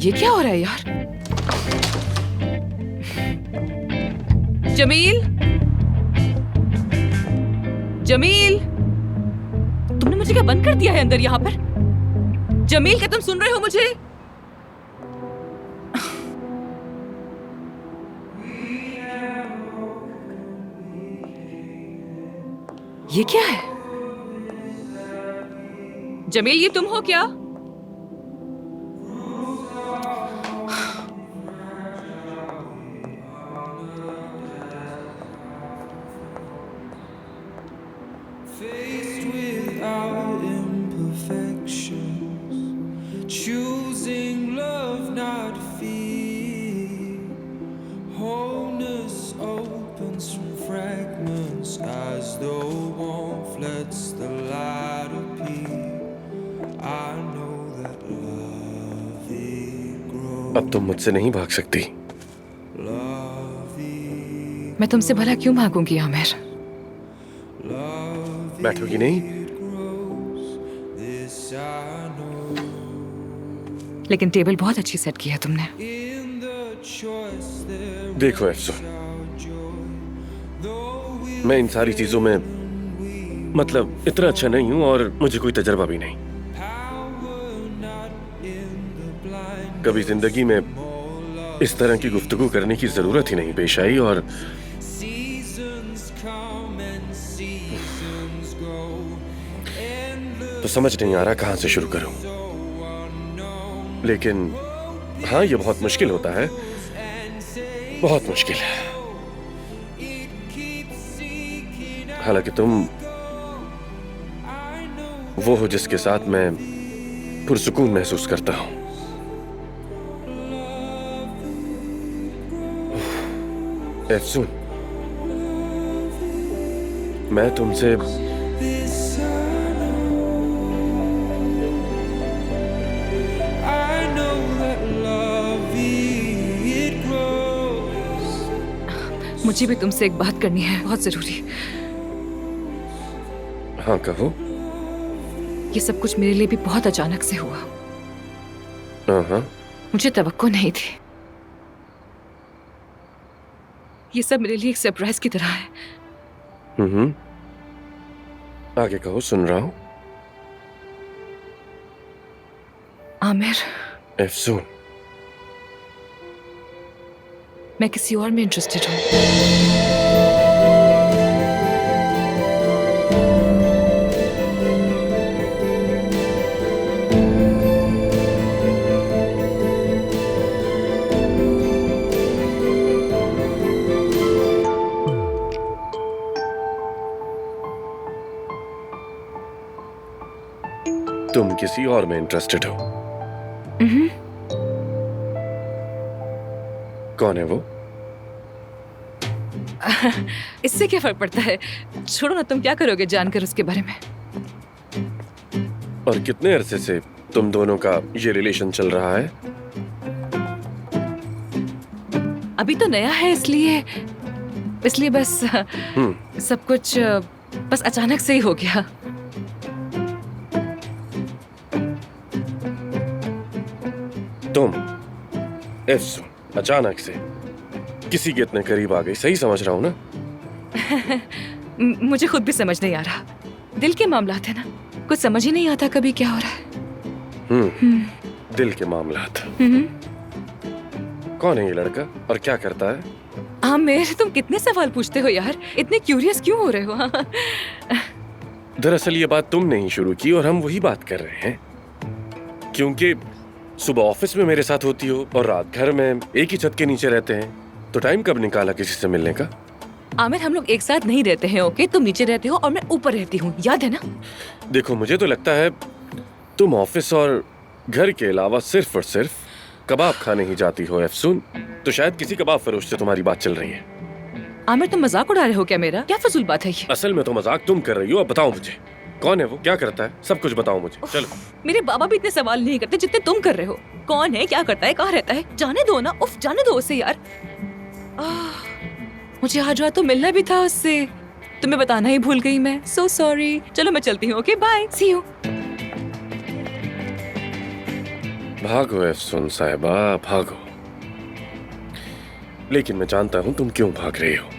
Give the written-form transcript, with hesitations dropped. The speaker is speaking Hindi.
ये क्या हो रहा है यार? जमील, जमील, तुमने मुझे क्या बंद कर दिया है अंदर यहाँ पर? जमील, क्या तुम सुन रहे हो मुझे? ये क्या है? जमील, ये तुम हो क्या? Faced with our imperfections, choosing love, not fear. Wholeness opens from fragments as though warmth lets the light appear. I know that love it grows. अब तुम मुझसे नहीं भाग सकती। Love it, मैं तुमसे भला क्यों मांगूंगी आमिर? love बैठोगी नहीं? it grows. This I know. लेकिन टेबल बहुत अच्छी सेट की है तुमने। In the choice there देखो अफसोस, is joy. Though we मैं इन सारी चीजों में मतलब इतना अच्छा नहीं हूँ और मुझे कोई तजर्बा भी नहीं। power not in the blind. कभी जिंदगी में इस तरह की गुफ्तगू करने की जरूरत ही नहीं पेश आई और Seasons come and seasons go. Endless तो समझ नहीं आ रहा कहाँ से शुरू करूँ। लेकिन हाँ, ये बहुत मुश्किल होता है, बहुत मुश्किल है। हालांकि तुम वो हो जिसके साथ मैं पुरसुकून महसूस करता हूँ। अफसून, मैं तुमसे this I know that love it grows. मुझे भी तुमसे एक बात करनी है, बहुत जरूरी। हाँ कहो। ये सब कुछ मेरे लिए भी बहुत अचानक से हुआ। हाँ, मुझे तवक्को नहीं थी। ये सब मेरे लिए एक सरप्राइज की तरह है। आगे कहो, सुन रहा हूँ। आमिर, अफसून, मैं किसी और में इंटरेस्टेड हूँ। तुम किसी और में इंटरेस्टेड हो? कौन है वो? इससे क्या फर्क पड़ता है? छोड़ो ना, तुम क्या करोगे जानकर उसके बारे में? और कितने अरसे से तुम दोनों का ये रिलेशन चल रहा है? अभी तो नया है, इसलिए बस सब कुछ बस अचानक से ही हो गया। तुम अफसून अचानक से किसी के इतने करीब आ गई, सही समझ रहा हूँ ना? मुझे खुद भी समझ नहीं आ रहा। दिल के मामलात है ना, कुछ समझ ही नहीं आता कभी क्या हो रहा है। दिल के मामलात। कौन है ये लड़का और क्या करता है? आमिर, तुम कितने सवाल पूछते हो यार, इतने क्यूरियस क्यों हो रहे हो? दरअसल ये बात तुमने ही शुरू की और हम वही बात कर रहे हैं। क्योंकि सुबह ऑफिस में मेरे साथ होती हो और रात घर में एक ही छत के नीचे रहते हैं, तो टाइम कब निकाला किसी से मिलने का? आमिर, हम लोग एक साथ नहीं रहते हैं, ओके? तुम नीचे रहते हो और मैं ऊपर रहती हूँ, याद है ना? देखो, मुझे तो लगता है तुम ऑफिस और घर के अलावा सिर्फ और सिर्फ कबाब खाने ही जाती हो अफसून। तो शायद किसी कबाब फरोश से तुम्हारी बात चल रही है। आमिर, तुम मजाक उड़ा रहे हो क्या मेरा? क्या फजूल बात है ये? असल में तो मजाक तुम कर रही हो। अब बताओ मुझे, कौन है वो, क्या करता है, सब कुछ बताओ मुझे। चलो। मेरे बाबा भी इतने सवाल नहीं करते जितने तुम कर रहे हो। कौन है, क्या करता है, कहाँ रहता है? जाने दो ना, उफ, जाने दो उसे यार। मुझे आज रात तो मिलना भी था उससे, तुम्हें बताना ही भूल गई मैं। So sorry. चलो मैं चलती हूँ, ओके, बाय, सी यू। भागो एफसुन साहिबा भागो। लेकिन मैं जानता हूं तुम क्यों भाग रही हो।